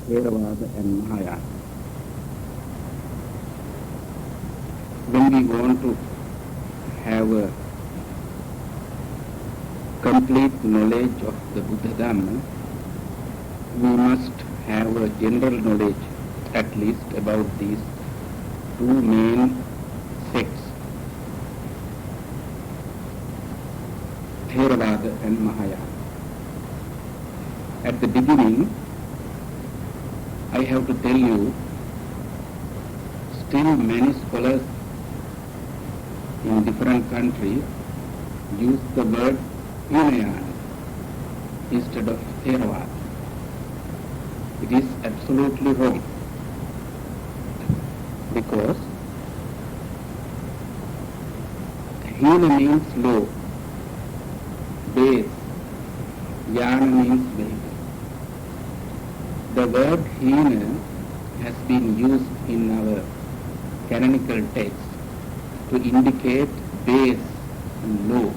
Theravada and Mahayana. When we want to have a complete knowledge of the Buddha Dhamma, we must have a general knowledge at least about these two main sects, Theravada and Mahayana. At the beginning, I have to tell you, still many scholars in different countries use the word Hinayana instead of Theravada. It is absolutely wrong, because Hina means low, base, Yana means vehicle. The word Hina has been used in our canonical text to indicate base and low.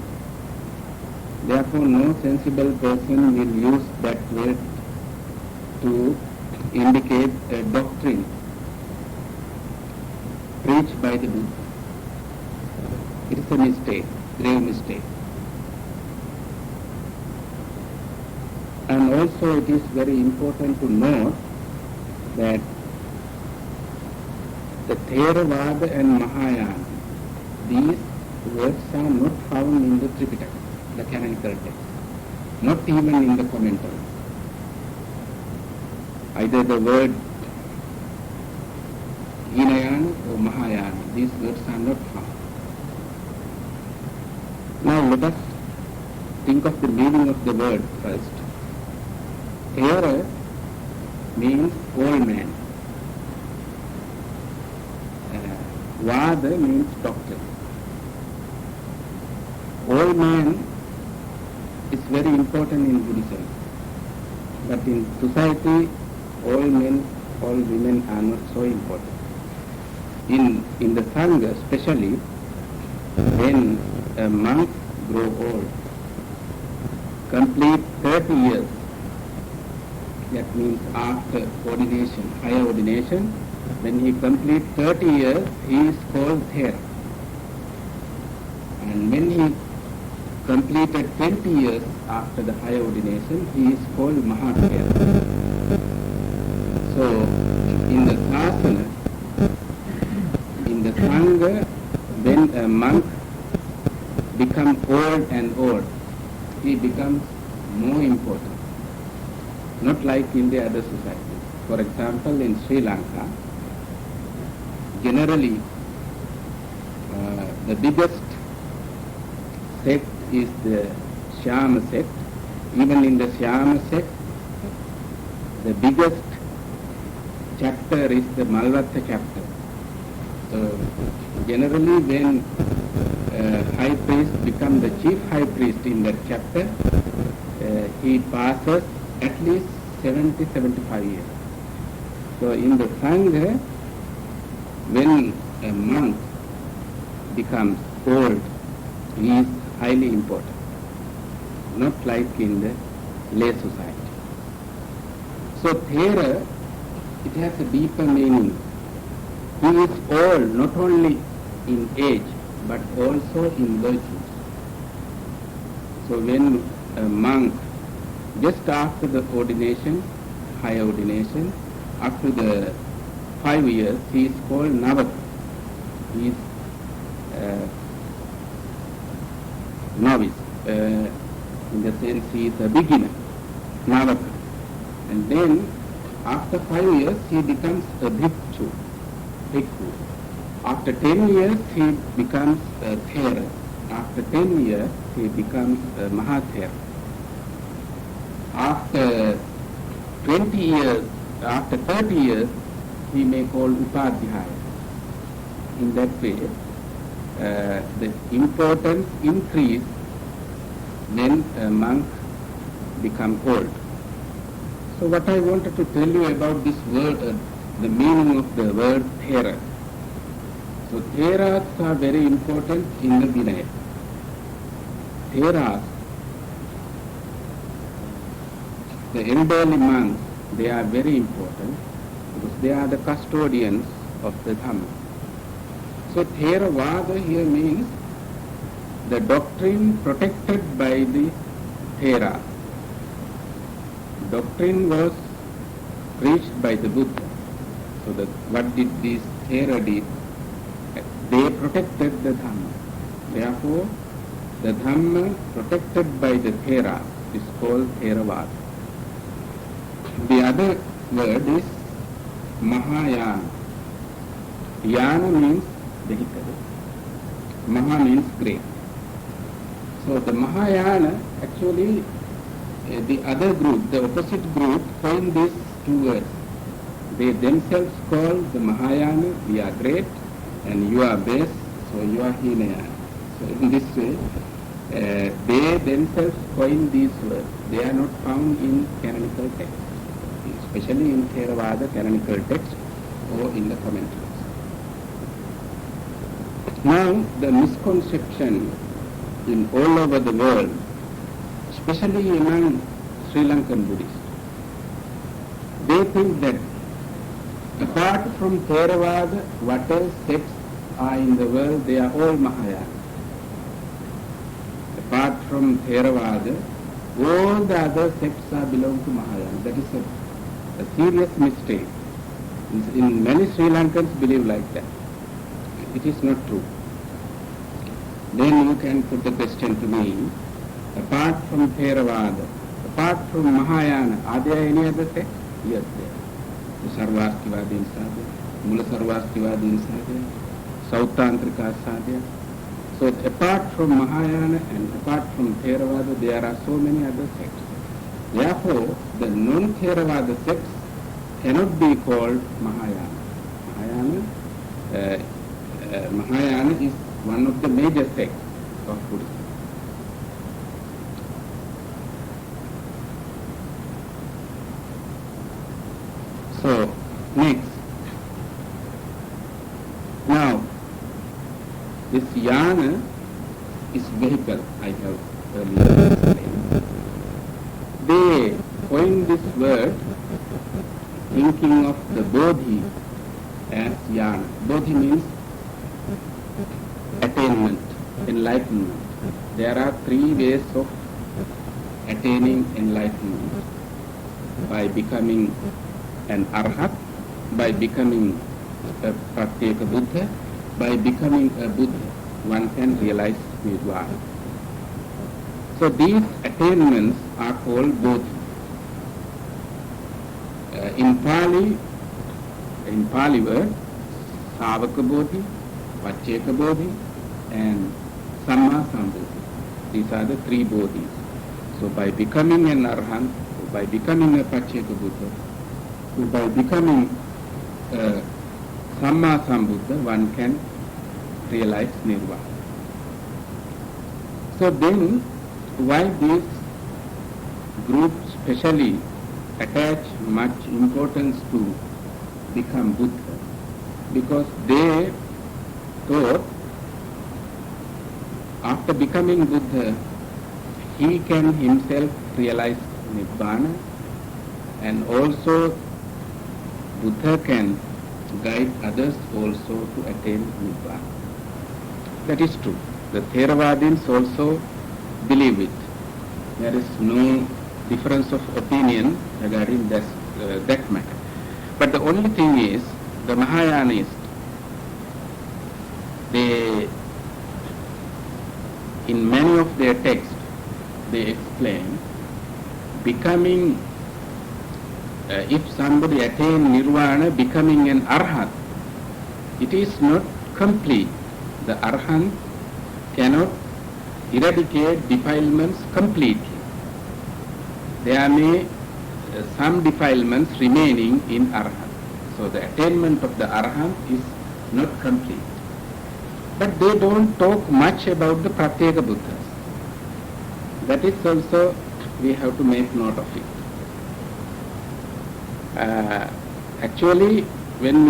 Therefore, no sensible person will use that word to indicate a doctrine preached by the Buddha. It is a mistake, grave mistake. And also it is very important to note that the Theravada and Mahayana, these words are not found in the Tripitaka, the canonical text, not even in the commentary. Either the word Hinayana or Mahayana, these words are not found. Now let us think of the meaning of the word first. Thera means old man. Vada means doctrine. Old man is very important in Buddhism, but in society, all men, all women are not so important. In the Sangha, especially, when a monk grow old, complete 30 years, that means after ordination, higher ordination, when he completes 30 years, he is called Thera. And when he completed 20 years after the higher ordination, he is called Mahathera. So, in the Sasana, in the Sangha, when a monk becomes old and old, he becomes more important. Not like in the other societies. For example, in Sri Lanka, generally the biggest sect is the Shyama sect. Even in the Shyama sect, the biggest chapter is the Malvatta chapter. So generally when high priest becomes the chief high priest in that chapter, he passes at least 70-75 years. So in the Sangha, when a monk becomes old, he is highly important, not like in the lay society. So Thera, it has a deeper meaning. He is old not only in age, but also in virtues. So when a monk, just after the ordination, higher ordination, after the 5 years, he is called Navaka. He is novice. In the sense, he is a beginner, Navaka. And then, after 5 years, he becomes a bhikkhu. After 10 years, he becomes a Thera. After 10 years, he becomes a Mahathera. After 20 years, after 30 years, he may call Upadhyaya. In that way, the importance increase when a monk becomes old. So what I wanted to tell you about this word, the meaning of the word Thera. So Theras are very important in the Vinaya. Theras, the elderly monks, they are very important because they are the custodians of the Dhamma. So Theravada here means the doctrine protected by the Thera. Doctrine was preached by the Buddha. So what did these Thera did? They protected the Dhamma. Therefore, the Dhamma protected by the Thera is called Theravada. The other word is Mahayana. Yana means vehicle. Maha means great. So the Mahayana, actually the other group, the opposite group, coined these two words. They themselves call the Mahayana, we are great, and you are base, so you are Hinayana. So in this way, they themselves coined these words. They are not found in canonical text, especially in Theravada canonical text or in the commentaries. Now, the misconception in all over the world, especially among Sri Lankan Buddhists, they think that apart from Theravada, what else sects are in the world, they are all Mahayana. Apart from Theravada, all the other sects are belong to Mahayana. That is a serious mistake. In many Sri Lankans believe like that. It is not true. Then you can put the question to me, apart from Theravada, apart from Mahayana, are there any other sects? Yes, there are. The Sarvastivadins are there, Mula Sarvastivadins are there, Sautantrikas are there. So apart from Mahayana and apart from Theravada, there are so many other sects. Therefore, the non-Theravada sects cannot be called Mahayana. Mahayana is one of the major sects of Buddhism. So, next. Now, this yana is vehicle, I have earlier explained. They coined this word thinking of the bodhi as yana. Bodhi means attainment, enlightenment. There are three ways of attaining enlightenment: by becoming an arhat, by becoming a pratyeka Buddha, by becoming a Buddha, one can realize nirvana. So these attainments are called bodhi. In Pali word, Savaka Bodhi, Pacceka Bodhi, and Samma Sambodhi. These are the three bodhis. So by becoming an arhat, by becoming a Pacceka Buddha, by becoming Samma Sambuddha, one can realize nirvana. So then, why these groups specially attach much importance to become Buddha? Because they thought after becoming Buddha, he can himself realize Nibbana, and also Buddha can guide others also to attain Nibbana. That is true. The Theravadins also believe it. There is no difference of opinion regarding that matter. But the only thing is, the Mahayanists, they, in many of their texts, they explain becoming, if somebody attains nirvana, becoming an arhat, it is not complete. The arhat cannot eradicate defilements completely. There may some defilements remaining in arhat. So the attainment of the arhat is not complete. But they don't talk much about the pratyeka Buddhas. That is also, we have to make note of it. Actually, when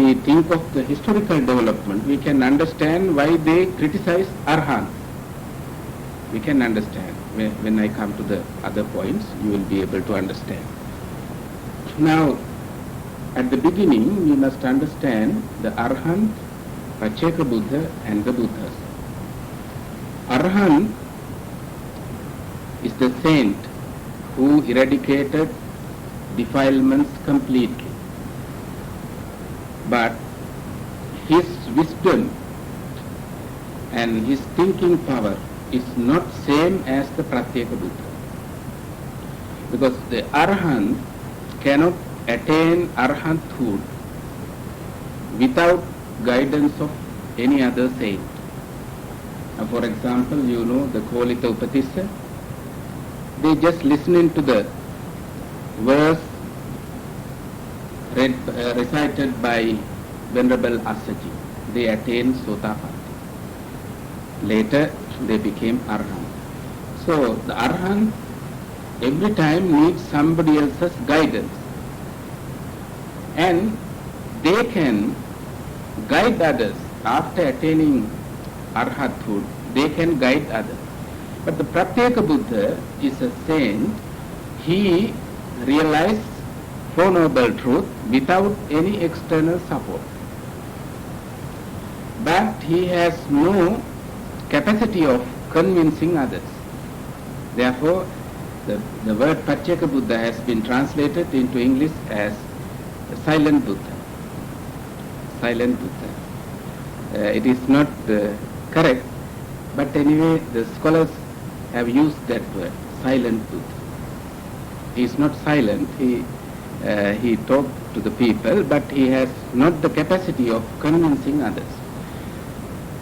we think of the historical development, we can understand why they criticize arhats. We can understand. when I come to the other points, you will be able to understand. Now, at the beginning, we must understand the Arahant, Pacceka Buddha and the Buddhas. Arahant is the saint who eradicated defilements completely. But his wisdom and his thinking power is not same as the Pratyeka Buddha. Because the Arahant cannot attain Arahanthood without guidance of any other saint. Now, for example, you know the Kolita Upatissa, they just listening to the verse recited by Venerable Assaji, they attained Sotapatti. Later, they became Arahant. So, the Arahant every time needs somebody else's guidance. And they can guide others after attaining Arhathood, they can guide others. But the Pratyeka Buddha is a saint. He realized Four Noble Truth without any external support. But he has no capacity of convincing others. Therefore, the word Pacceka Buddha has been translated into English as silent Buddha. Silent Buddha. It is not correct, but anyway, the scholars have used that word, silent Buddha. He is not silent. He talked to the people, but he has not the capacity of convincing others.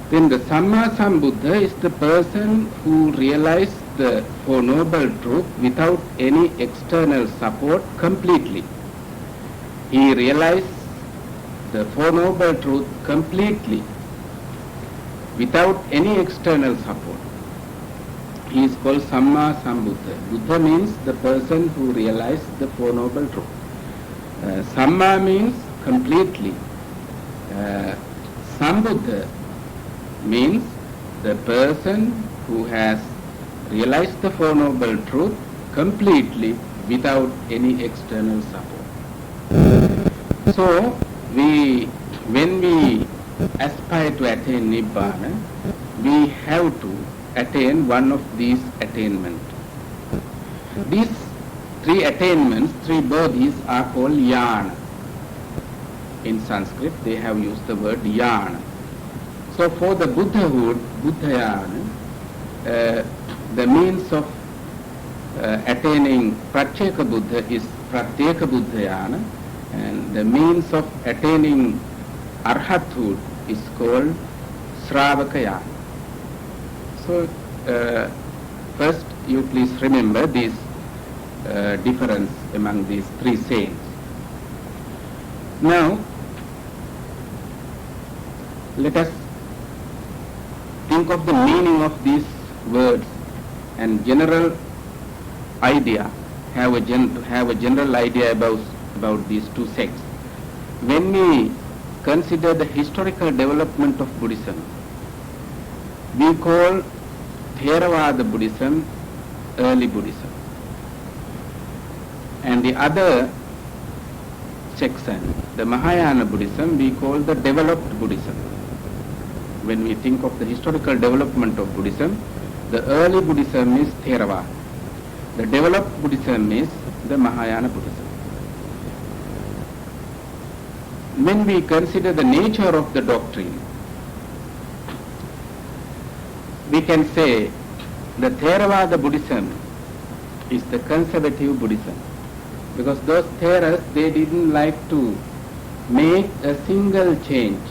Then the Samma Sambuddha is the person who realized the Four Noble Truth without any external support completely. He realized the Four Noble Truth completely without any external support. He is called Samma Sambuddha. Buddha means the person who realized the Four Noble Truth. Samma means completely. Sambuddha means the person who has realized the Four Noble Truth completely without any external support. So, when we aspire to attain Nibbana, we have to attain one of these attainments. These three attainments, three bodhis are called Yana. In Sanskrit, they have used the word Yana. So for the Buddhahood, Buddhayana, the means of attaining Pratyeka Buddha is Pratyeka Buddhayana, and the means of attaining Arhathood is called Sravakayana. So first you please remember this difference among these three saints. Now let us think of the meaning of these words and general idea, have a general idea about these two sects. When we consider the historical development of Buddhism, we call Theravada Buddhism early Buddhism, and the other section, the Mahayana Buddhism, we call the developed Buddhism. When we think of the historical development of Buddhism, the early Buddhism is Theravada. The developed Buddhism is the Mahayana Buddhism. When we consider the nature of the doctrine, we can say the Theravada Buddhism is the conservative Buddhism, because those Theras, they didn't like to make a single change.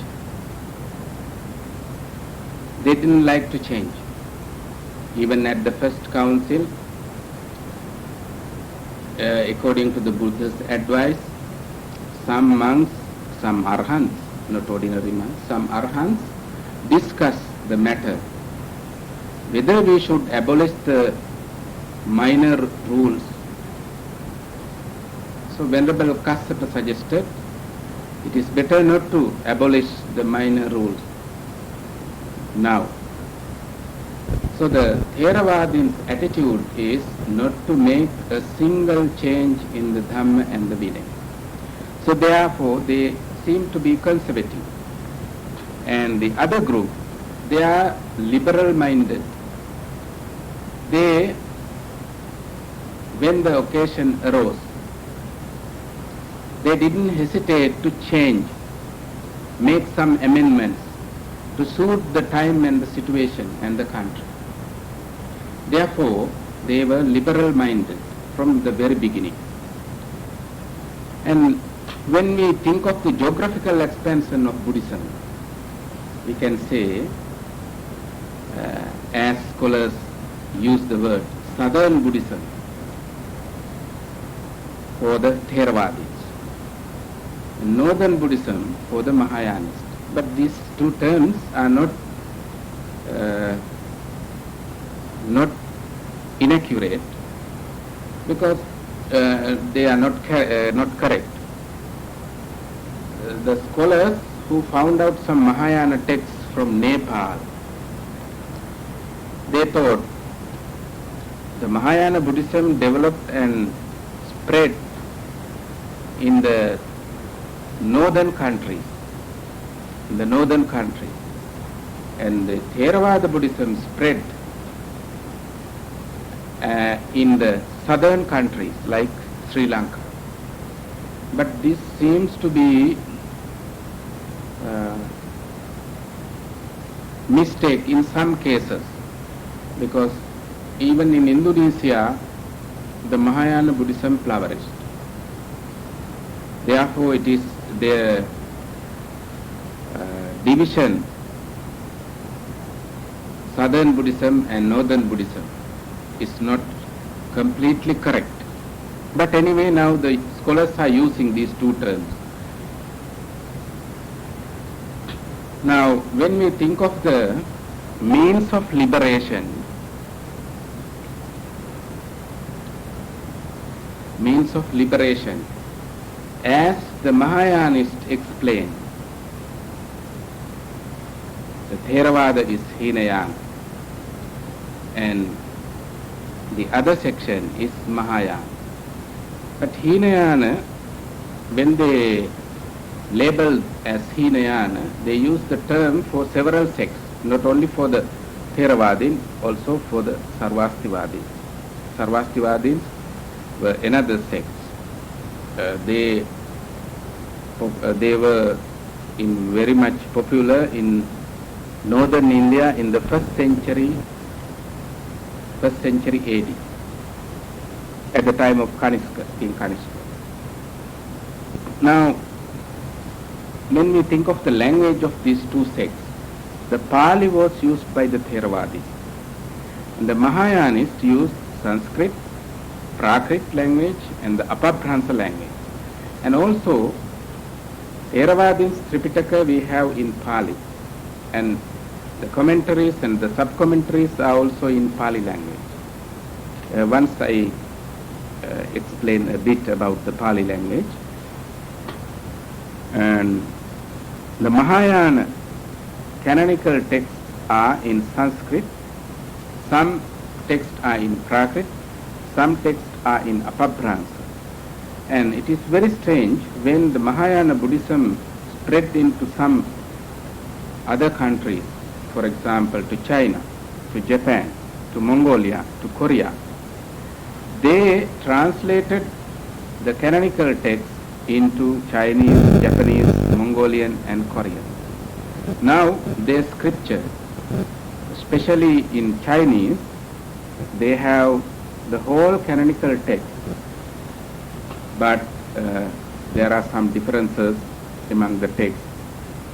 They didn't like to change. Even at the first council, according to the Buddha's advice, some monks, some arhants, not ordinary monks, some arhants discuss the matter, whether we should abolish the minor rules. So Venerable Kassapa suggested it is better not to abolish the minor rules now. So the Theravadin's attitude is not to make a single change in the Dhamma and the Vinaya. So therefore they seem to be conservative. And the other group, they are liberal minded. They, when the occasion arose, they didn't hesitate to change, make some amendments to suit the time and the situation and the country. Therefore, they were liberal minded from the very beginning. And when we think of the geographical expansion of Buddhism, we can say, as scholars use the word, Southern Buddhism for the Theravadis, Northern Buddhism for the Mahayanists. But these two terms are not inaccurate, because they are not correct. The scholars who found out some Mahayana texts from Nepal, they thought the Mahayana Buddhism developed and spread in the northern countries, and the Theravada Buddhism spread in the southern countries like Sri Lanka. But this seems to be mistake in some cases, because even in Indonesia the Mahayana Buddhism flourished. Therefore it is their division, Southern Buddhism and Northern Buddhism, is not completely correct. But anyway, now the scholars are using these two terms. Now, when we think of the means of liberation, as the Mahayanists explain, the Theravada is Hinayana and the other section is Mahayana. But Hinayana, when they labeled as Hinayana, they use the term for several sects, not only for the Theravadin, also for the Sarvastivadins. Sarvastivadins were another sect. They were very much popular in northern India in the first century AD, at the time of King Kanishka. Now, when we think of the language of these two sects, the Pali was used by the Theravadis, and the Mahayanists used Sanskrit, Prakrit language and the Apabhransa language. And also, Theravadin's Tripitaka we have in Pali, and the commentaries and the sub-commentaries are also in Pali language. Once I explain a bit about the Pali language. And the Mahayana canonical texts are in Sanskrit, some texts are in Prakrit, some texts are in Apabhransa. And it is very strange when the Mahayana Buddhism spread into some other countries, for example to China, to Japan, to Mongolia, to Korea. They translated the canonical texts into Chinese, Japanese, Mongolian and Korean. Now their scripture, especially in Chinese, they have the whole canonical text, but there are some differences among the texts.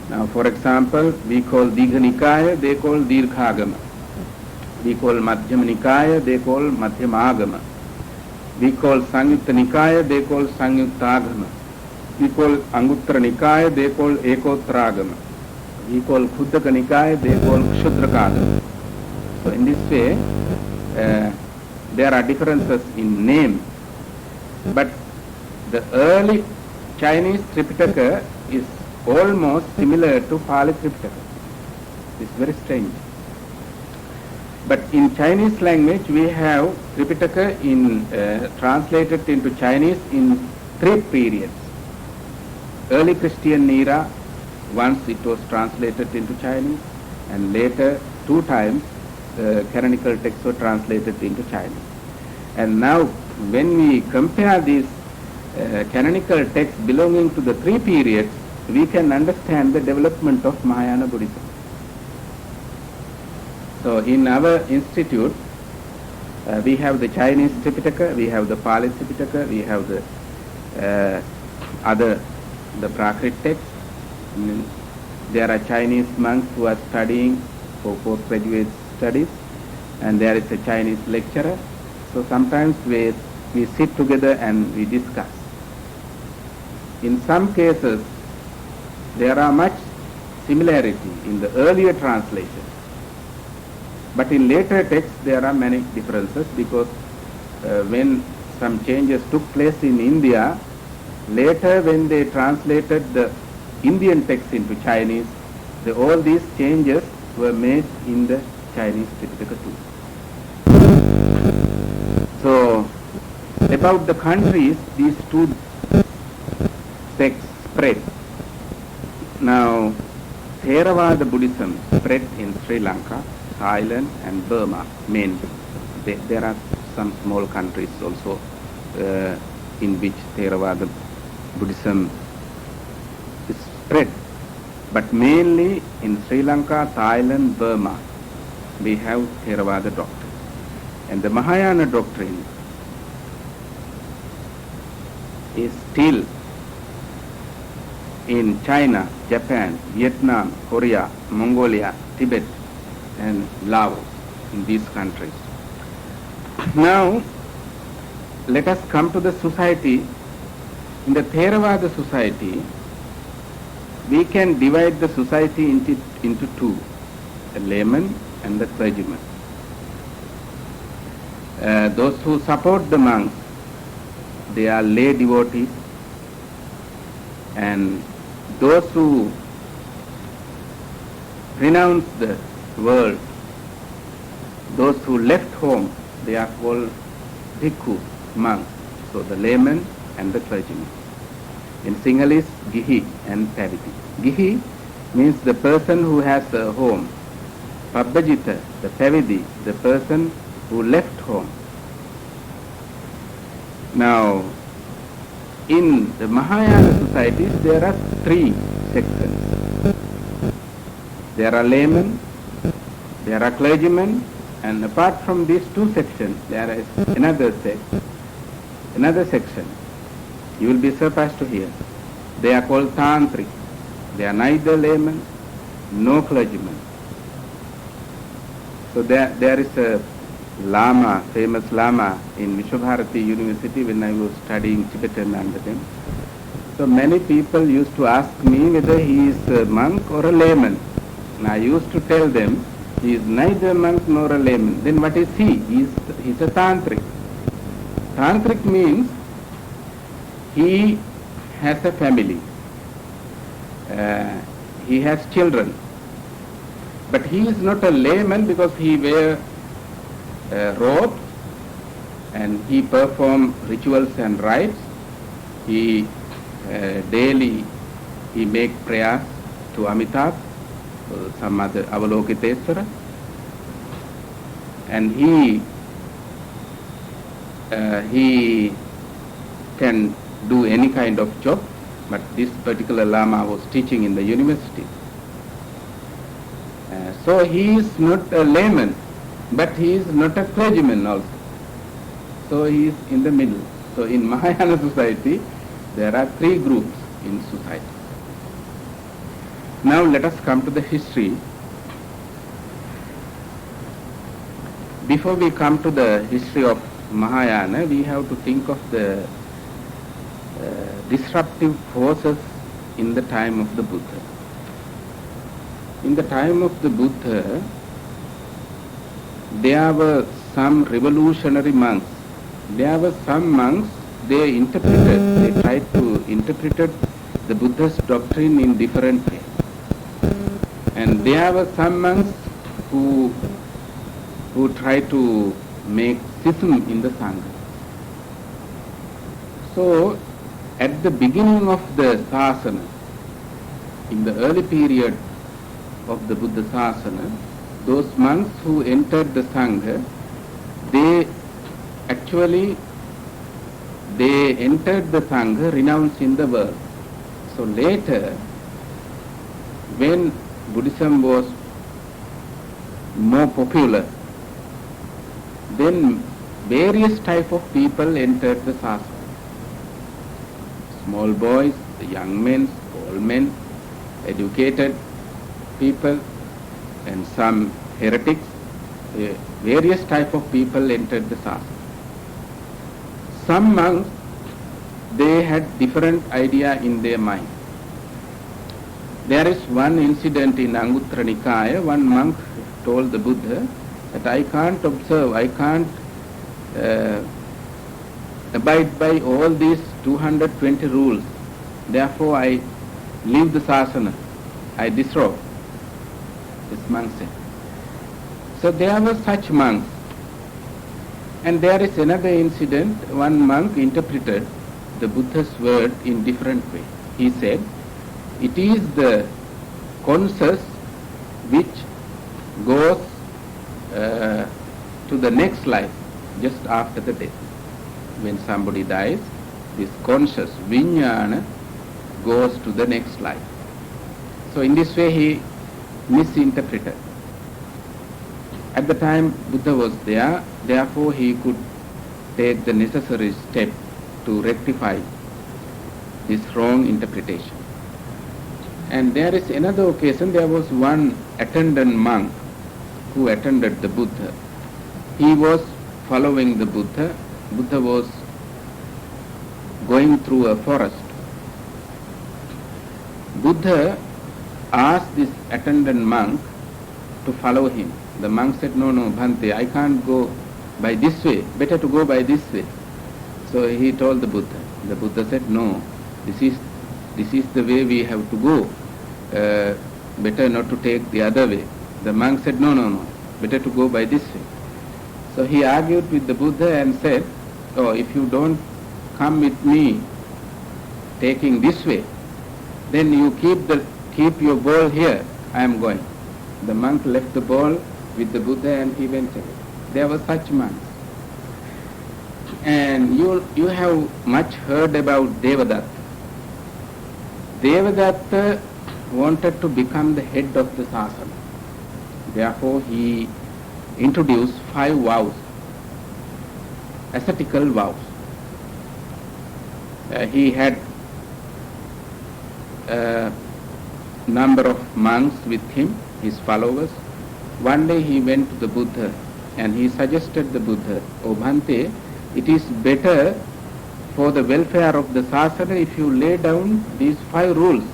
Now, for example, we call Digha Nikaya, they call Dirghagama. We call Madhyama Nikaya, they call Madhyamagama. We call Sangyutta Nikaya, they call Sangyuttagama. We call Anguttara Nikaya, they call Ekottaragama. We call Khuddaka Nikaya, they call Kshudrakagama. So in this way, there are differences in name, but the early Chinese Tripitaka is almost similar to Pali Tripitaka. It's very strange. But in Chinese language, we have Tripitaka translated into Chinese in 3 periods. Early Christian era, once it was translated into Chinese, and later 2 times canonical texts were translated into Chinese. And now when we compare these canonical texts belonging to the 3 periods, we can understand the development of Mahayana Buddhism. So in our institute, we have the Chinese Tripitaka, we have the Pali Tripitaka, we have the the Prakrit text. There are Chinese monks who are studying for postgraduate studies, and there is a Chinese lecturer. So sometimes we sit together and we discuss. In some cases, there are much similarity in the earlier translation. But in later texts, there are many differences because when some changes took place in India, later when they translated the Indian text into Chinese, all these changes were made in the Chinese Tripitaka too. So, about the countries, these 2 sects spread. Now, Theravada Buddhism spread in Sri Lanka, Thailand and Burma mainly. There are some small countries also in which Theravada Buddhism is spread. But mainly in Sri Lanka, Thailand, Burma, we have Theravada doctrine. And the Mahayana doctrine is still in China, Japan, Vietnam, Korea, Mongolia, Tibet and Laos, in these countries. Now, let us come to the society. In the Theravada society, we can divide the society into 2, the layman and the clergyman. Those who support the monks, they are lay devotees, and those who renounce the world, those who left home, they are called bhikkhu, monks. So the layman and the clergyman. In Sinhalese, gihi and pavidi. Gihi means the person who has a home. Pabbajita, the pavidi, the person who left home. Now, in the Mahayana societies, there are 3 sections. There are laymen, there are clergymen, and apart from these 2 sections, there is another section. You will be surprised to hear. They are called Tantric. They are neither laymen nor clergymen. So there is a Lama, famous Lama in Vishwabharati University when I was studying Tibetan under him. So many people used to ask me whether he is a monk or a layman. And I used to tell them, he is neither a monk nor a layman. Then what is he? He is a Tantric. Tantric means he has a family. He has children. But he is not a layman because he wears robe and he performs rituals and rites. He daily he makes prayers to Amitabh, some other Avalokitesvara, and he can do any kind of job, but this particular Lama was teaching in the university. So he is not a layman, but he is not a clergyman also. So he is in the middle. So in Mahayana society, there are 3 groups in society. Now let us come to the history. Before we come to the history of Mahayana, we have to think of the disruptive forces in the time of the Buddha. In the time of the Buddha, there were some revolutionary monks. There were some monks, they tried to interpret the Buddha's doctrine in different ways. And there were some monks who who try to make schism in the Sangha. So, at the beginning of the Sasana, in the early period of the Buddha Sasana, those monks who entered the Sangha, they entered the Sangha renouncing the world. So later, when Buddhism was more popular, then various type of people entered the Sasana. Small boys, the young men, old men, educated people, and some heretics, various type of people entered the Sasana. Some monks, they had different idea in their mind. There is one incident in Anguttara Nikaya. One monk told the Buddha that I can't observe, I can't abide by all these 220 rules. Therefore I leave the Sasana, I disrobe. This monk said. So there were such monks. And there is another incident. One monk interpreted the Buddha's word in different way. He said, it is the conscious which goes to the next life just after the death. When somebody dies, this conscious vijnana goes to the next life. So in this way he misinterpreted. At the time Buddha was there, therefore he could take the necessary step to rectify this wrong interpretation. And there is another occasion, there was one attendant monk who attended the Buddha. He was following the Buddha. Buddha was going through a forest. Buddha asked this attendant monk to follow him. The monk said, no, Bhante, I can't go by this way, better to go by this way. So he told the Buddha. The Buddha said, no, this is the way we have to go. Better not to take the other way. The monk said, no, better to go by this way. So he argued with the Buddha and said, oh, if you don't come with me taking this way, then you keep your ball here, I am going. The monk left the ball with the Buddha and he went away. There were such monks. And you have much heard about Devadatta. Devadatta wanted to become the head of the Sasana. Therefore he introduced 5 vows, ascetical vows. He had a number of monks with him, his followers. One day he went to the Buddha and he suggested the Buddha, O Bhante, it is better for the welfare of the Sasana if you lay down these 5 rules.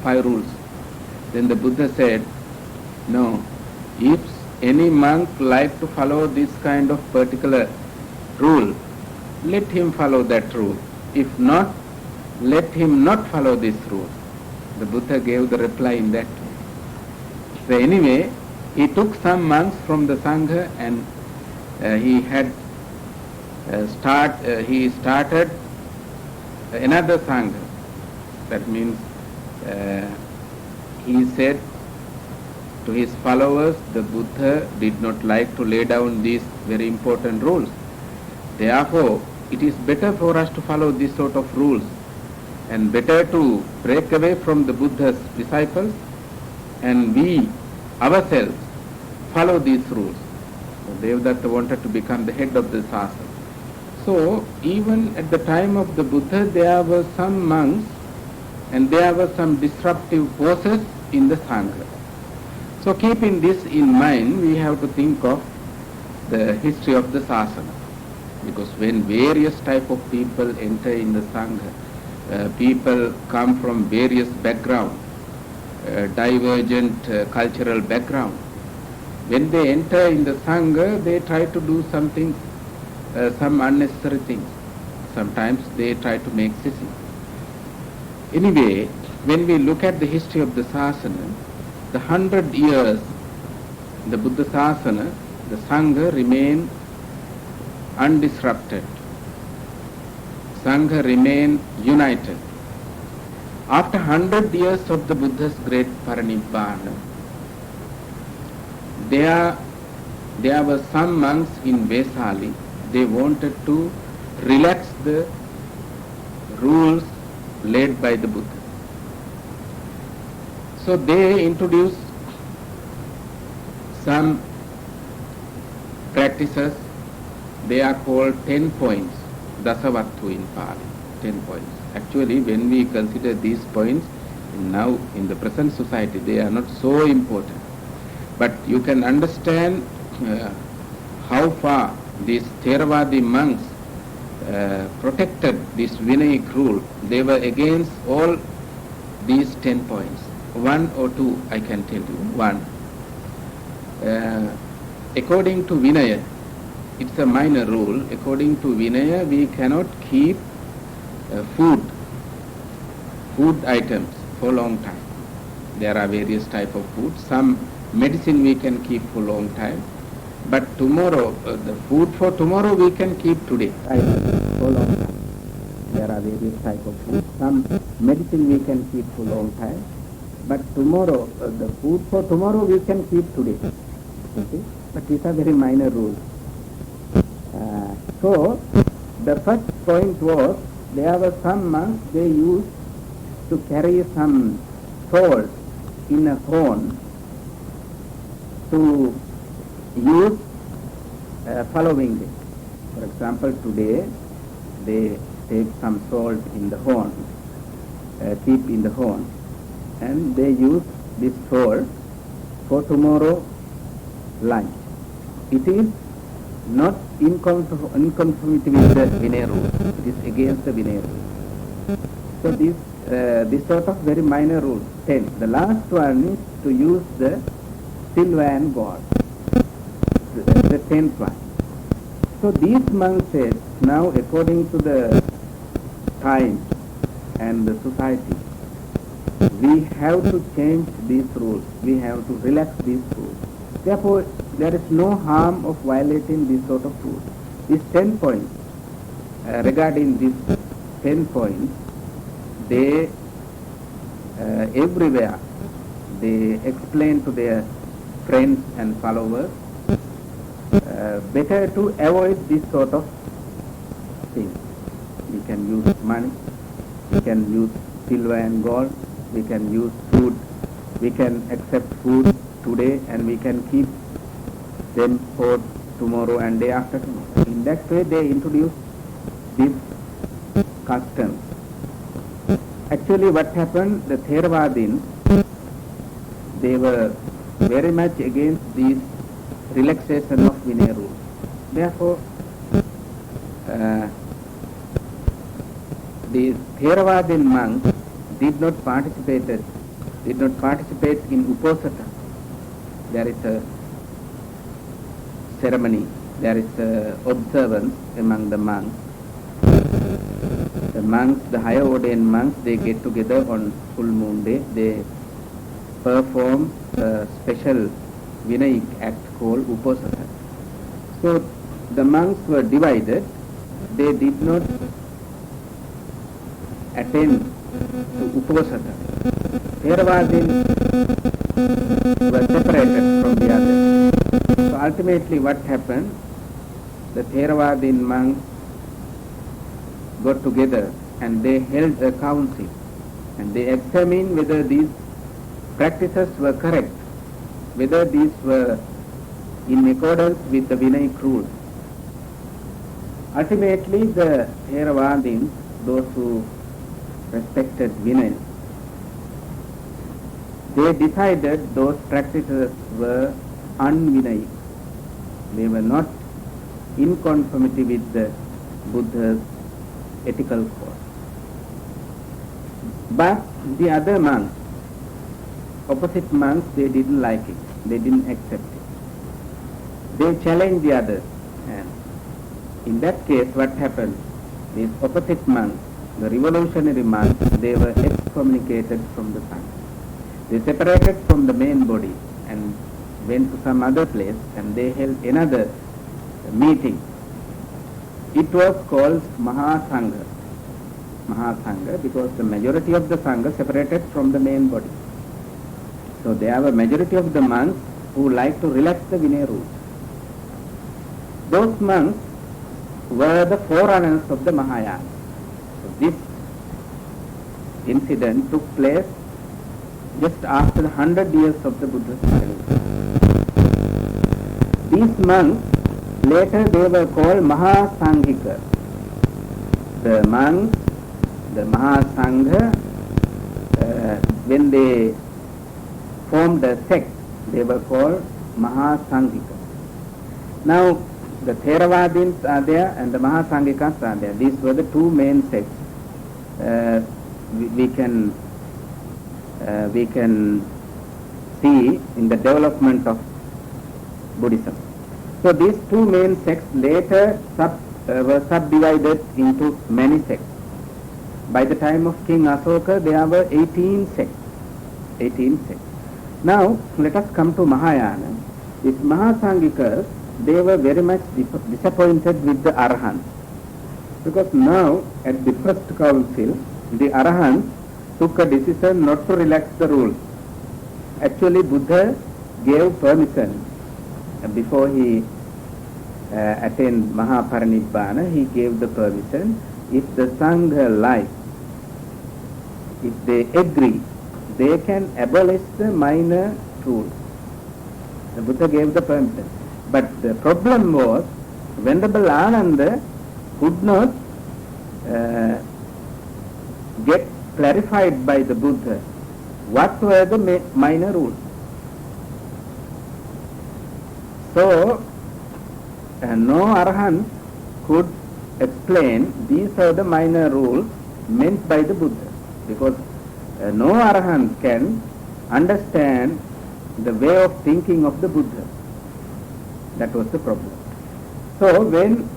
5 rules. Then the Buddha said, no, if any monk like to follow this kind of particular rule, let him follow that rule. If not, let him not follow this rule. The Buddha gave the reply in that way. So anyway, he took some monks from the Sangha and he started another Sangha. That means he said to his followers, the Buddha did not like to lay down these very important rules. Therefore, it is better for us to follow this sort of rules and better to break away from the Buddha's disciples and we ourselves follow these rules. So Devadatta wanted to become the head of the Sasana. So even at the time of the Buddha there were some monks and there were some disruptive forces in the Sangha. So keeping this in mind, we have to think of the history of the Sasana. Because when various type of people enter in the Sangha, people come from various backgrounds, divergent cultural background. When they enter in the Sangha, they try to do something, some unnecessary things. Sometimes they try to make schism. Anyway, when we look at the history of the Sasana, the 100 years the Buddha Sasana, the Sangha remained undisrupted. Sangha remained united. After 100 years of the Buddha's great Parinibbana, there were some monks in Vesali. They wanted to relax the rules laid by the Buddha. So they introduced some practices. They are called 10 points, Dasavattu in Pali, 10 points. Actually, when we consider these points, now in the present society, they are not so important. But you can understand how far these Theravadi monks protected this Vinayic rule. They were against all these 10 points. One or two, I can tell you. One, according to Vinaya, it's a minor rule. According to Vinaya, we cannot keep food items for a long time. There are various types of food. Some medicine we can keep for a long time. But tomorrow, the food for tomorrow we can keep today for a long time. There are various types of food. Some medicine we can keep for a long time. But tomorrow, the food for tomorrow we can keep today. Okay? But these are very minor rules. So, the first point was, there were some monks, they used to carry some salt in a horn to use following day. For example, today they take some salt in the horn, keep in the horn, and they use this salt for tomorrow lunch. It is not in conformity with the Vinaya rule. It is against the Vinaya rule. So this sort of very minor rule. 10. The last one is to use the silver and gold. The 10th one. So these monks said, now according to the time and the society, we have to change these rules. We have to relax these rules. Therefore, there is no harm of violating this sort of rules. These 10 points, regarding these 10 points, they everywhere, they explain to their friends and followers, better to avoid this sort of thing. We can use money, we can use silver and gold, we can use food, we can accept food today and we can keep them for tomorrow and day after tomorrow. In that way they introduce this custom. Actually what happened, the Theravadins, they were very much against these relaxation of Vinaya rules. Therefore, the Theravadin monks did not participate in Uposatha. There is a ceremony, there is a observance among the monks. The monks, the higher ordained monks, they get together on full moon day. They perform a special Vinayic act called Uposatha. So the monks were divided. They did not attend to Uposatha. Theravadins were separated from the others. So ultimately what happened, the Theravadin monks got together and they held a council and they examined whether these practices were correct, whether these were in accordance with the Vinayic rules. Ultimately the Theravadins, those who respected Vinaya, they decided those practices were un-Vinayic. They were not in conformity with the Buddha's ethical code. But the other monks, opposite monks, they didn't like it. They didn't accept it. They challenged the others. And in that case, what happened? These opposite monks, the revolutionary monks, they were excommunicated from the Sangha. They separated from the main body and went to some other place and they held another meeting. It was called Mahasangha. Mahasangha, because the majority of the Sangha separated from the main body. So there are a majority of the monks who like to relax the Vinaya rules. Those monks were the forerunners of the Mahayana. So this incident took place just after the 100 years of the Buddha's parinirvana. These monks, later they were called Mahasanghika. The monks, the Mahasangha, when they formed a sect, they were called Mahasanghika. Now, the Theravadins are there and the Mahasanghikas are there. These were the two main sects. We can see in the development of Buddhism. So these two main sects later were subdivided into many sects. By the time of King Asoka, there were 18 sects. 18 sects. Now, let us come to Mahayana. These Mahasanghikas, they were very much disappointed with the Arahants. Because now, at the first council, the Arahants took a decision not to relax the rules. Actually, Buddha gave permission before he attained Mahaparinibbana. He gave the permission. If the Sangha like, if they agree, they can abolish the minor rules. The Buddha gave the permission. But the problem was, Venerable Ananda could not get clarified by the Buddha what were the minor rules. So, no Arahant could explain these are the minor rules meant by the Buddha, because no Arahant can understand the way of thinking of the Buddha. That was the problem. So when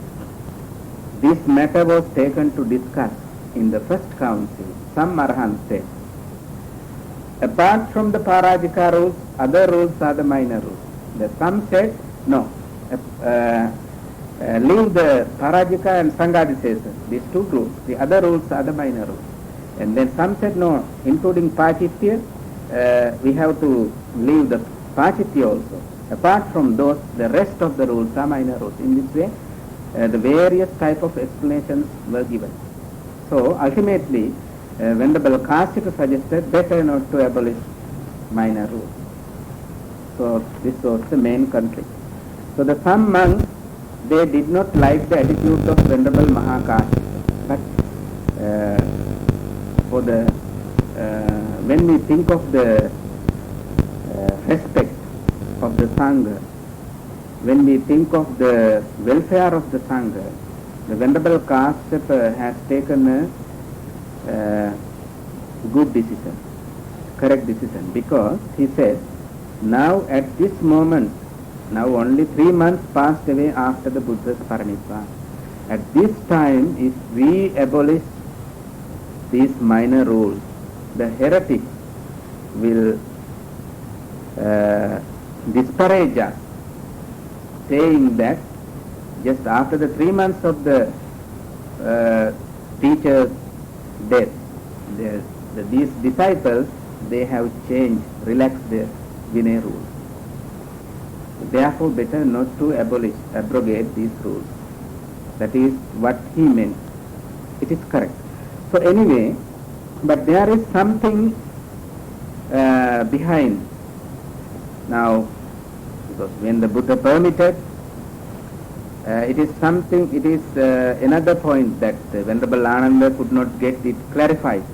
this matter was taken to discuss in the first council, some Arahants said, apart from the Parajika rules, other rules are the minor rules. Some said, no, leave the Parajika and Sanghadisesa, these two groups, the other rules are the minor rules. And then some said, no, including Pachitya, we have to leave the Pachitya also. Apart from those, the rest of the rules are minor rules. In this way, the various type of explanations were given. So ultimately, Venerable Kashyapa suggested better not to abolish minor rules. So this was the main conflict. So the some monks, they did not like the attitude of Venerable Mahakasyapa. But when we think of the respect of the Sangha, when we think of the welfare of the Sangha, the Venerable Kashyapa has taken a good decision, correct decision, because he said, now at this moment, now only 3 months passed away after the Buddha's parinirvana. At this time, if we abolish these minor rules, the heretics will disparage us, saying that just after the 3 months of the teacher's death, these disciples, they have changed, relaxed their Vinaya rules. Therefore, better not to abrogate these rules. That is what he meant. It is correct. So anyway, but there is something behind. Now, because when the Buddha permitted, it is another point that Venerable Ananda could not get it clarified.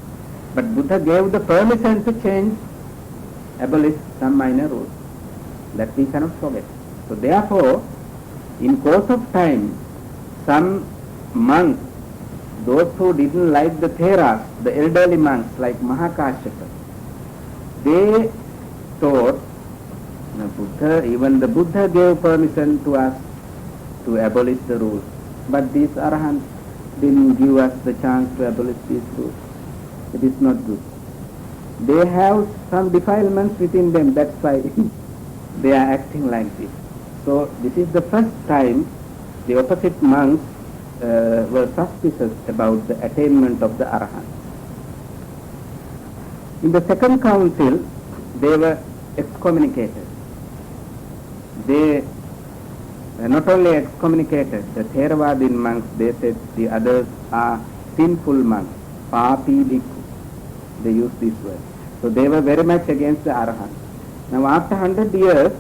But Buddha gave the permission to change, abolish some minor rules. That we cannot forget. So therefore, in course of time, some monks, those who didn't like the Theras, the elderly monks like Mahakasyapa, they thought, even the Buddha gave permission to us to abolish the rules. But these Arahants didn't give us the chance to abolish these rules. It is not good. They have some defilements within them, that's why they are acting like this. So this is the first time the opposite monks were suspicious about the attainment of the Arahant. In the second council, they were excommunicated. They not only excommunicated, the Theravadin monks, they said the others are sinful monks, papi bhikkhu. They used this word. So they were very much against the Arahant. Now after 100 years,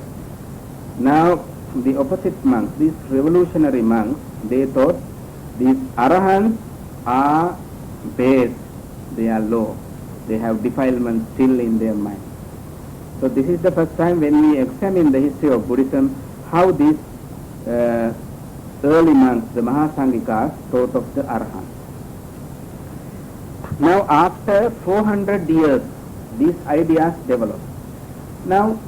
now the opposite monks, these revolutionary monks, they thought these Arahants are base, they are low, they have defilement still in their mind. So this is the first time when we examine the history of Buddhism, how these early monks, the Mahasanghikas, thought of the Arahant. Now after 400 years, these ideas developed. Now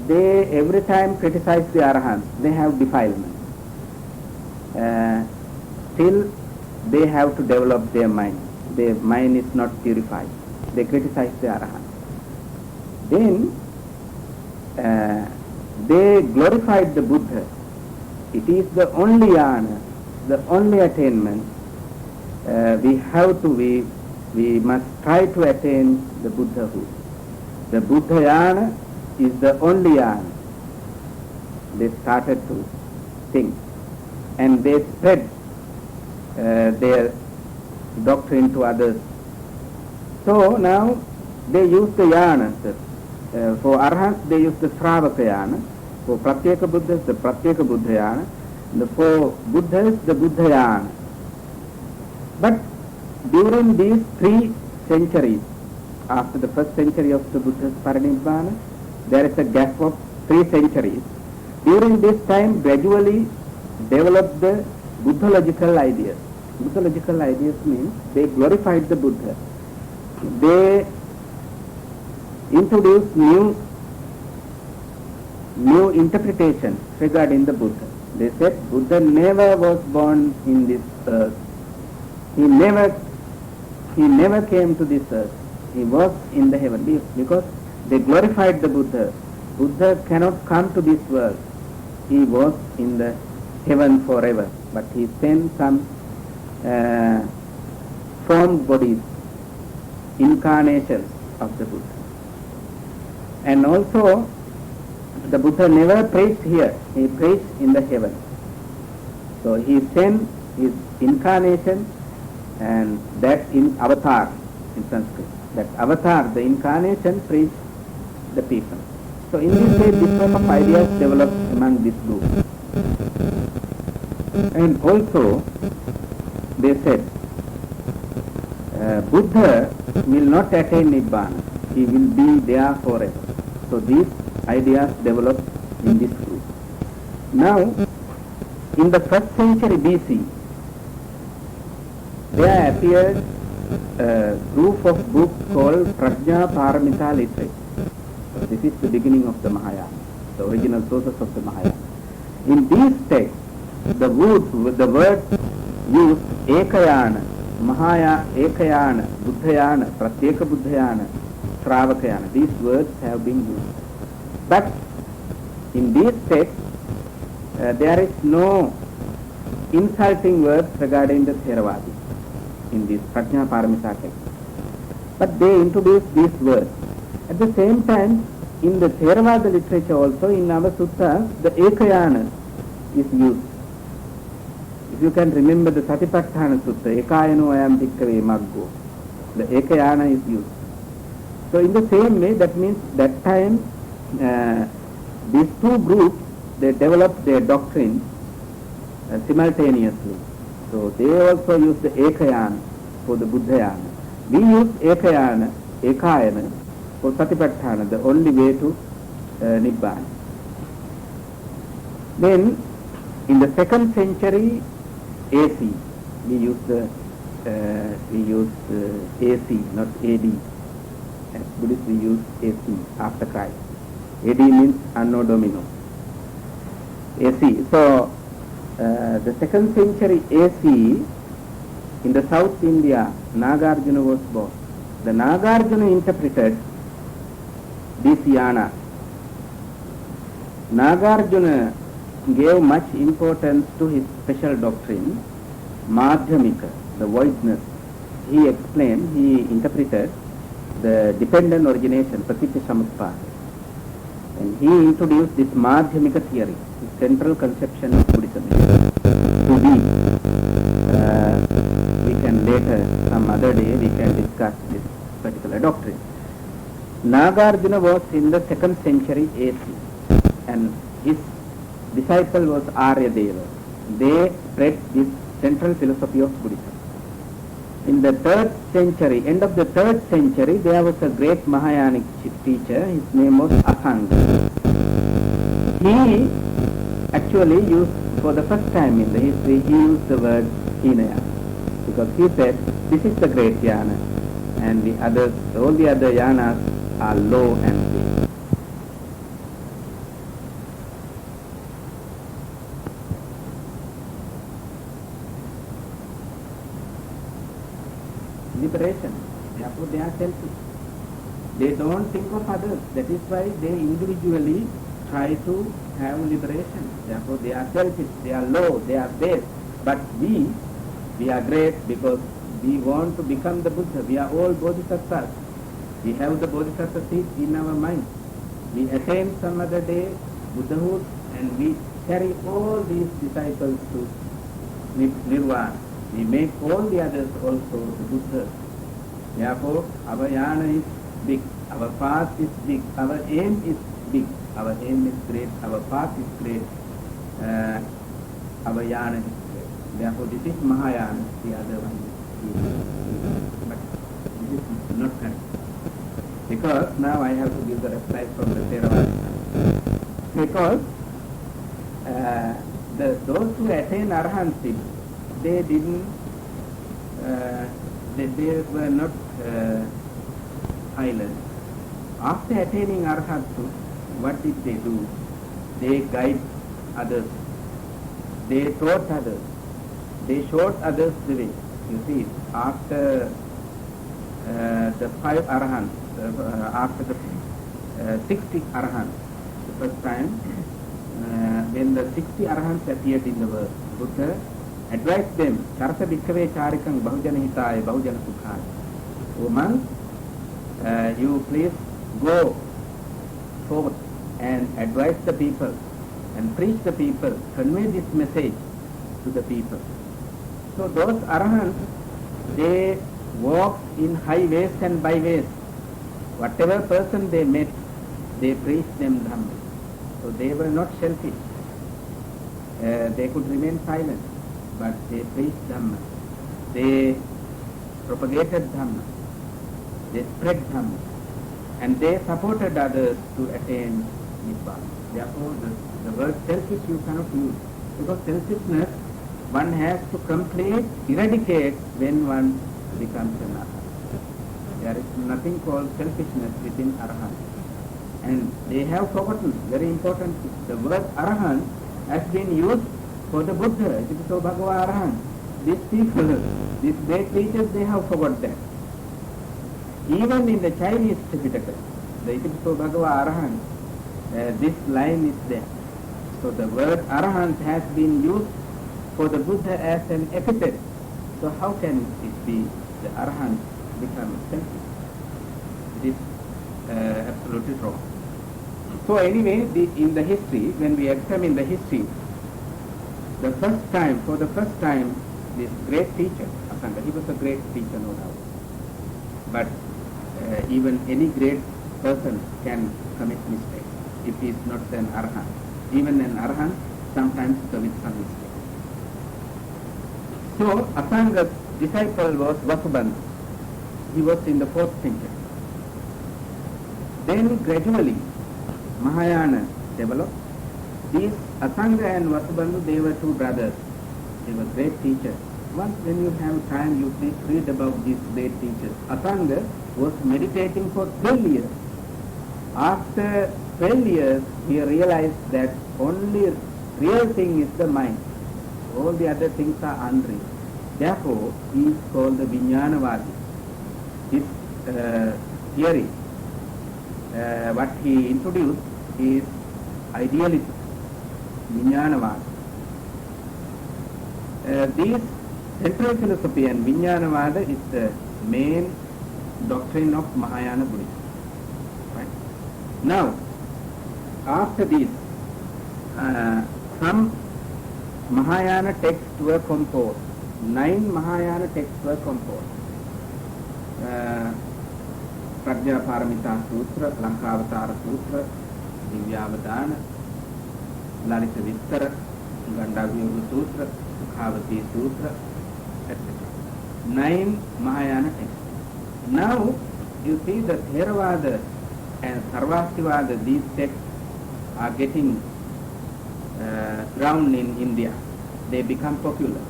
they every time criticize the Arahants, they have defilement. Still they have to develop their mind. Their mind is not purified. They criticize the Arahant. Then they glorified the Buddha. It is the only honor, the only attainment. We must try to attain the Buddhahood. The Buddhayana is the only yana. They started to think, and they spread their doctrine to others. So now they use the yanas. For Arhants they use the Sravaka yana. For Pratyeka Buddhas, the Pratyeka Buddhayana. For Buddhas, the Buddhayana. But during these 3 centuries, after the first century of the Buddha's Parinibbana, there is a gap of 3 centuries. During this time, gradually developed the Buddhological ideas. Buddhological ideas means they glorified the Buddha. They introduced new interpretations regarding the Buddha. They said Buddha never was born in this earth. He never came to this earth. He was in the heaven, because they glorified the Buddha. Buddha cannot come to this world. He was in the heaven forever, but he sent some formed bodies, incarnations of the Buddha. And also, the Buddha never preached here. He preached in the heaven. So he sent his incarnation, and that in avatar in Sanskrit. That avatar, the incarnation, preached the people. So in this way, this sort of ideas developed among this group. And also, they said, Buddha will not attain Nibbana. He will be there forever. So these ideas developed in this group. Now, in the 1st century BC, there appeared a group of books called Prajna Paramita literature. This is the beginning of the Mahayana, the original sources of the Mahayana. In these texts, the word used Ekayana, Mahaya, Ekayana, Buddhayana, Pratyeka Buddhayana, Sravakayana. These words have been used. But in these texts, there is no insulting words regarding the Theravada in this Prajna Paramita text. But they introduced these words. At the same time, in the Theravada literature also, in our suttas, the Ekayana is used. If you can remember the Satipatthana Sutta, Ekayano ayam bhikkave maggo, the Ekayana is used. So in the same way, that means that time these 2 groups, they developed their doctrine simultaneously. So they also use the Ekayana for the Buddhayana. We use Ekayana for Satipatthana, the only way to Nibbana. Then, in the 2nd century AC, we use AC, not AD. As Buddhists, we use AC after Christ. AD means Anno Domino. AC. So, the 2nd century AC, in the South India, Nagarjuna was born. The Nagarjuna interpreted this yana. Nagarjuna gave much importance to his special doctrine, Madhyamika, the voidness. He explained, he interpreted the dependent origination, Prakriti Samutpada. And he introduced this Madhyamika theory, the central conception of Buddhism. To be, we can later, some other day, we can discuss this particular doctrine. Nagarjuna was in the 2nd century AC, and his disciple was Aryadeva. They spread this central philosophy of Buddhism. In the 3rd century, end of the 3rd century, there was a great Mahayanic teacher. His name was Asanga. He actually used, for the first time in the history, he used the word Hinayana, because he said, this is the great Yana, and the others, all the other Yanas are low and weak. Liberation. Therefore, they are selfish. They don't think of others. That is why they individually try to have liberation. Therefore, they are selfish. They are low. They are base. But we are great because we want to become the Buddha. We are all bodhisattvas. We have the bodhisattva seed in our mind. We attain some other day Buddhahood, and we carry all these disciples to Nirvana. We make all the others also the Buddhas. Therefore, our yana is big, our path is big, our aim is big, our aim is great, our path is great, our yana is great. Therefore, this is Mahayana, the other one is. But this is not correct. Because now I have to give the reply from the Theravada. Because those who attain Arhanship, they didn't, they were not silent. After attaining Arhathood, what did they do? They guide others. They taught others. They showed others the way. You see, after the 5 Arhants, after the 60 Arhants, the first time, when the 60 Arhants appeared in the world, Buddha advised them, Charasa Bhikkhave Charikam Bahujana Hitaya Bahujana Sukhaya. O monks, you please go forward and advise the people and preach the people, convey this message to the people. So those Arahants, they walked in highways and byways. Whatever person they met, they preached them Dhamma. So they were not selfish. They could remain silent, but they preached Dhamma. They propagated Dhamma. They spread Dhamma. And they supported others to attain Nibbana. Therefore, the word selfish you cannot use. Because selfishness, one has to complete, eradicate when one becomes an Arahant. There is nothing called selfishness within Arahant. And they have forgotten, very important, the word Arahant has been used for the Buddha. It is so Bhagava Arahant. These people, these great teachers, they have forgot that. Even in the Chinese Tripitaka, the Itipiso Bhagava Arahant, this line is there. So the word Arahant has been used for the Buddha as an epithet. So how can it be the Arahant become selfish? It is absolutely wrong. So anyway, in the history, when we examine the history, for the first time, this great teacher, Asanga, he was a great teacher, no doubt. But even any great person can commit mistakes if he is not an Arahant. Even an Arahant sometimes commits some mistakes. So Asanga's disciple was Vasubandhu. He was in the 4th century. Then gradually Mahayana developed. These Asanga and Vasubandhu, they were 2 brothers. They were great teachers. Once when you have time, you please read about these great teachers. Asanga was meditating for 12 years. After 12 years, he realized that only real thing is the mind. All the other things are unreal. Therefore, he is called the Vijnanavadi. His theory, what he introduced is idealism, Vijnanavada. These central philosophy and Vijnanavada is the main doctrine of Mahayana Buddhism. Right? Now, after this, some Mahayana texts were composed. 9 Mahayana texts were composed. Prajnaparamita Sutra, Lankavatara Sutra, Divyavadana, Lalita Vittara, Gandavyoga Sutra, Sukhavati Sutra, etc. 9 Mahayana texts. Now, you see the Theravada and Sarvastivada, these texts are getting ground in India. They become popular.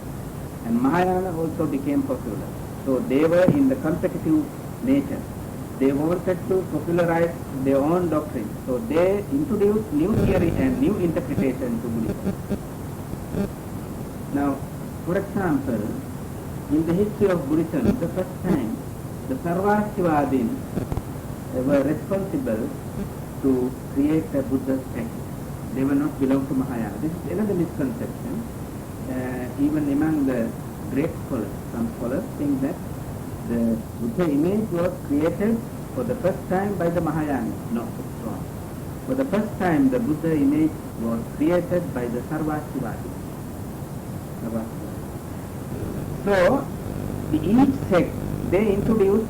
And Mahayana also became popular. So they were in the competitive nature. They wanted to popularize their own doctrine. So they introduced new theory and new interpretation to Buddhism. Now, for example, in the history of Buddhism, the first time, the Sarvastivadins were responsible to create a Buddha's text. They were not belong to Mahayana. This is another misconception. Even among the great scholars, some scholars think that the Buddha image was created for the first time by the Mahayana. No, it's wrong. For the first time, the Buddha image was created by the Sarvastivadis. So, each sect, they introduced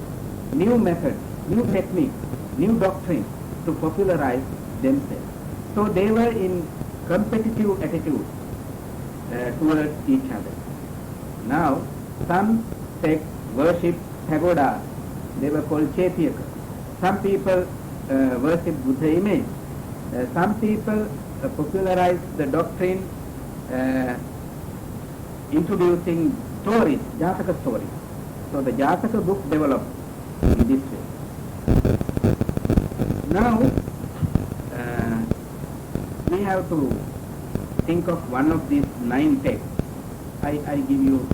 new methods, new techniques, new doctrines to popularize themselves. So they were in competitive attitude towards each other. Now, some sects worship pagoda. They were called Chaityakas. Some people worship Buddha image. Some people popularize the doctrine introducing stories, Jataka stories. So the Jataka book developed in this way. Now, we have to think of one of these 9 texts. I give you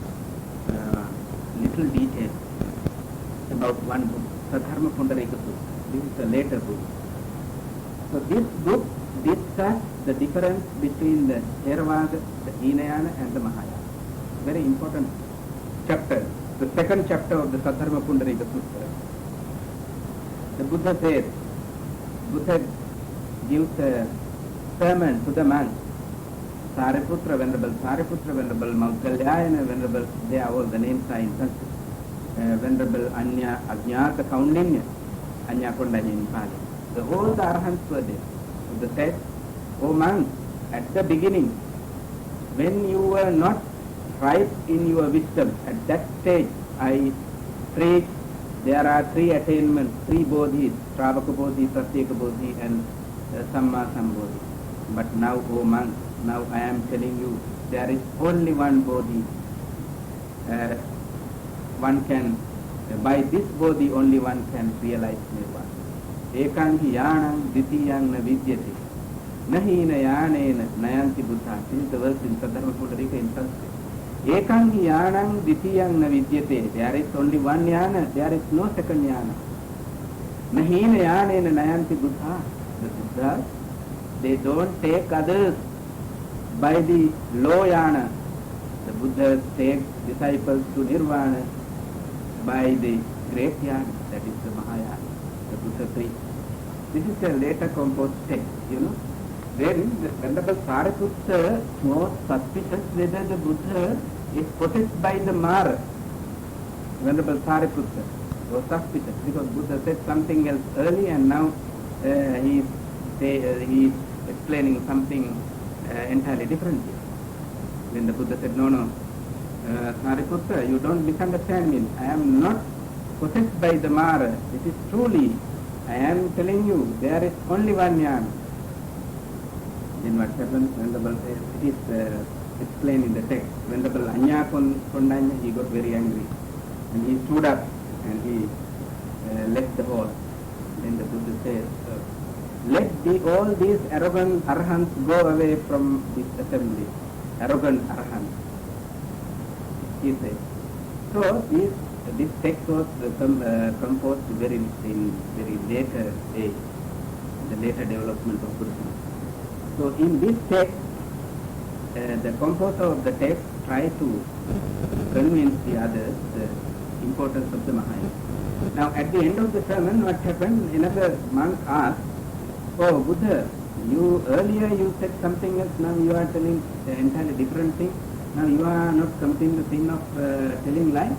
little detail about one book, Sadharma Pundarika Sutra. This is a later book. So this book discusses the difference between the Theravada, the Hinayana and the Mahayana. Very important chapter, the second chapter of the Sadharma Pundarika Sutra. The Buddha says, Buddha gives a sermon to the monks. Sariputra, Venerable Sariputra, Venerable Maudgalyayana, Venerable, they are all the names are in Sanskrit. Venerable Anya, Ajnata Kaundinya, Anya Kondanya in Pali. The whole the Arhants were there. So they said, O monks, at the beginning, when you were not ripe in your wisdom, at that stage, I preached, there are 3 attainments, 3 bodhis, Travaka bodhi, Pratyeka bodhi and Samma Sambodhi. But now, O monks, now I am telling you, there is only one bodhi. One can, by this bodhi only one can realize nirvana. Ekang hi yanam ditiyang na vidyate. Nahi na yanena nayanti buddha. This is the verse in Sadharma Pundarika in Sanskrit. Ekang hi yanam ditiyang na vidyate. There is only one yana, there is no second yana. Nahi na yanena nayanti buddha. The Buddhas, they don't take others by the low yana. The Buddhas take disciples to nirvana by the great yana, that is the Mahayana, the Buddha preached. This is a later composed text, you know. Then the Venerable Sariputta was suspicious whether the Buddha is possessed by the Mara. Venerable Sariputta was suspicious because Buddha said something else early and now he is explaining something entirely different. Then the Buddha said, no, Sariputta, you don't misunderstand me. I am not possessed by the Mara. It is truly, I am telling you, there is only one jnana. Then what happens? Venerable, it is explained in the text. Venerable Anya Kondanya, he got very angry. And he stood up and he left the hall. Then the Buddha says, let all these arrogant arhants go away from this assembly. Arrogant arhants. He said. So this text was composed in very later age, the later development of Buddhism. So in this text, the composer of the text tried to convince the others the importance of the Mahayana. Now at the end of the sermon, what happened? Another monk asked, "Oh Buddha, earlier you said something else, now you are telling an entirely different thing. Now you are not committing the sin of telling lies?"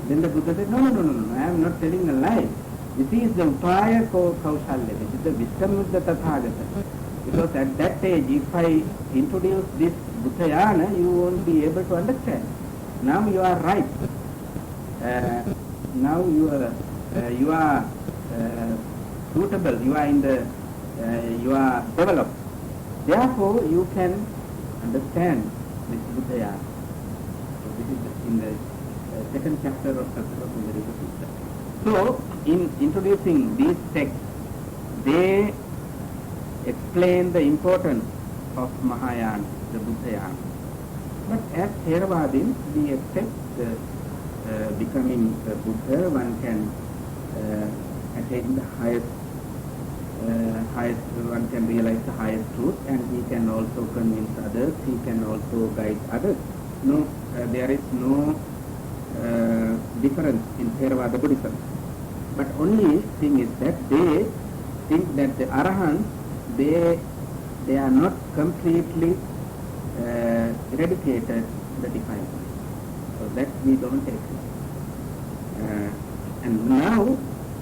Then the Buddha said, no, I am not telling a lie. This is the Upaya Kaushalya, this is the wisdom of the Tathagata. Because at that stage, if I introduce this Buddhayana, you won't be able to understand. Now you are right. Now you are suitable, you are developed. Therefore, you can understand this Buddhayana. So this is in the second chapter of Tattva. So, in introducing these texts, they explain the importance of Mahayana, the Buddhayana. But as Theravadins, we accept becoming a Buddha, one can attain the highest, one can realize the highest truth, and he can also convince others, he can also guide others. No, there is no difference in Theravada Buddhism. But only thing is that they think that the Arahants, they are not completely eradicated the defilement. So that we don't agree. And now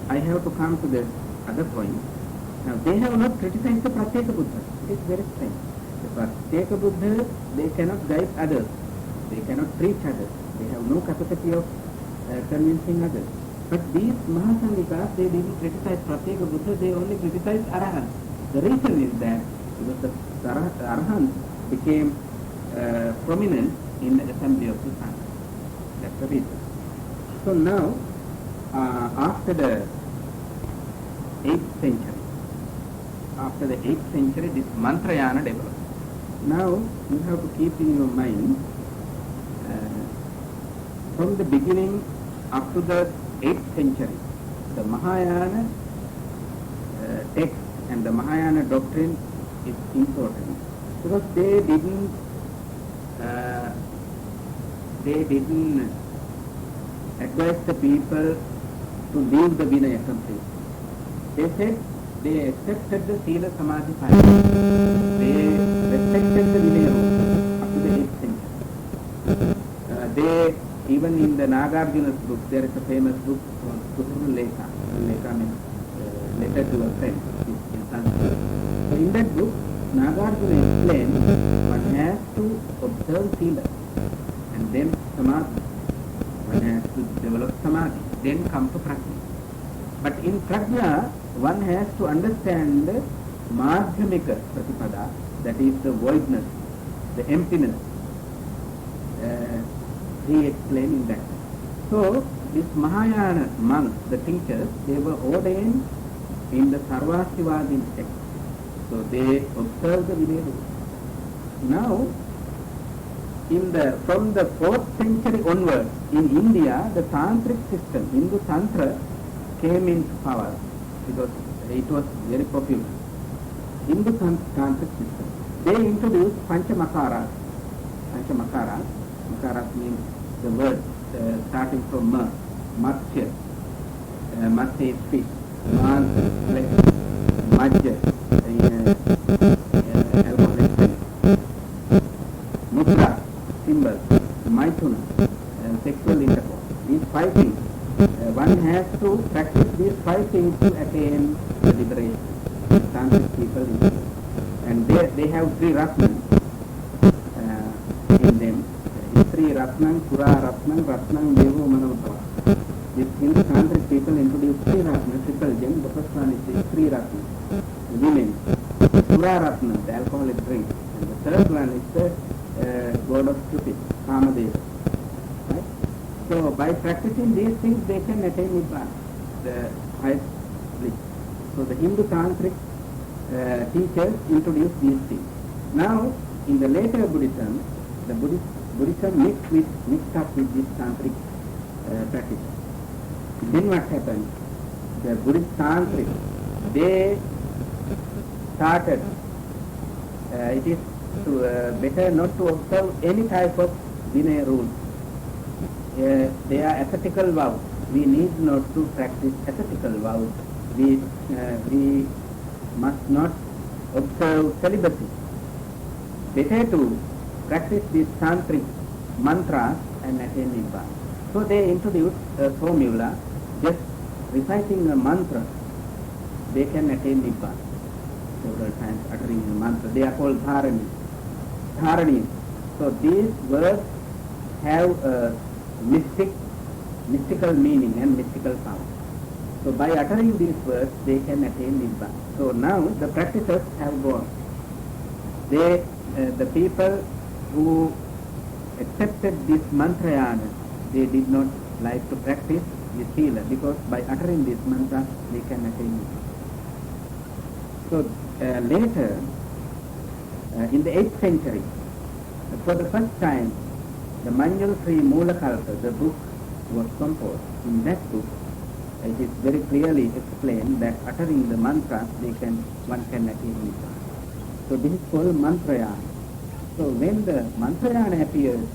I have to come to the other point. Now they have not criticized the Pratyeka Buddha. It is very strange. The Pratyeka Buddha, they cannot guide others. They cannot preach others. They have no capacity of convincing others. But these Mahasanghikas, they didn't criticize Pratyeka Buddha, they only criticized Arahants. The reason is that because the Arahants became prominent in the assembly of the Sangha. That's the reason. So now, after the 8th century, this Mantrayana developed. Now, you have to keep in your mind, from the beginning up to the 8th century, the Mahayana text and the Mahayana doctrine is important because they didn't advise the people to leave the Vinaya completely. They said they accepted the Sila Samadhi Paya. They respected the Vinaya rule up to the 8th century. They, even in the Nagarjuna's book, there is a famous book called Suhurna Lekha. Lekha means letter to a friend in Sanskrit. So in that book, Nagarjuna explains one has to observe Sila and then Samadhi. One has to develop Samadhi, then come to Prajna. But in Prajna, one has to understand the Madhyamika Pratipada, that is the voidness, the emptiness. He explained in that. So, this Mahayana monks, the teachers, they were ordained in the Sarvastivadin sect. So, they observed the Vinaya rules. Now, from the 4th century onwards, in India, the Tantric system, Hindu Tantra, came into power because it was very popular. Hindu Tantric system. They introduced Panchamakaras. Panchamakaras. Makaras means the word starting from ma, matsya. Matsya is fish. Man, flesh. Majja, alcoholic drink. Mudra, symbol. Maithuna, sexual intercourse. These 5 things. One has to practice these 5 things to attain the liberation. Tantric people, and they have 3 ratnam in them. 3 ratnam, Pura ratnam, ratnam, Devo Manavata. These Hindu Tantric people introduced 3 ratnam, triple gem. The first one is 3 ratnam, women. Pura ratnam, the alcoholic drink. And the third one is the god of Cupid, Kamadeva. Right? So by practicing these things, they can attain Nibbana, the highest bliss. So the Hindu Tantric teachers introduced these things. Now, in the later Buddhism, the Buddhism mixed up with this Tantric practice. Then what happened? The Buddhist Tantric, they started it is better not to observe any type of Vinaya rules. They are ascetical vows. We need not to practice ascetical vows. We must not observe celibacy. Better to practice these tantric mantras and attain Nibbana. So they introduced a formula, just reciting a mantra, they can attain Nibbana. Several times uttering the mantra. They are called dharani. Dharani. So these words have a mystical meaning and mystical power. So by uttering these words, they can attain Nibbana. So now the practitioners have gone. The people who accepted this mantrayana, they did not like to practice this sila, because by uttering this mantra, they can attain Nibbana. So later, in the 8th century, for the first time, the Manjul Sri Mulakalpa, the book was composed. In that book, it is very clearly explained that uttering the mantra, one can attain Nibbana. So this is called mantrayana. So when the mantrayana appears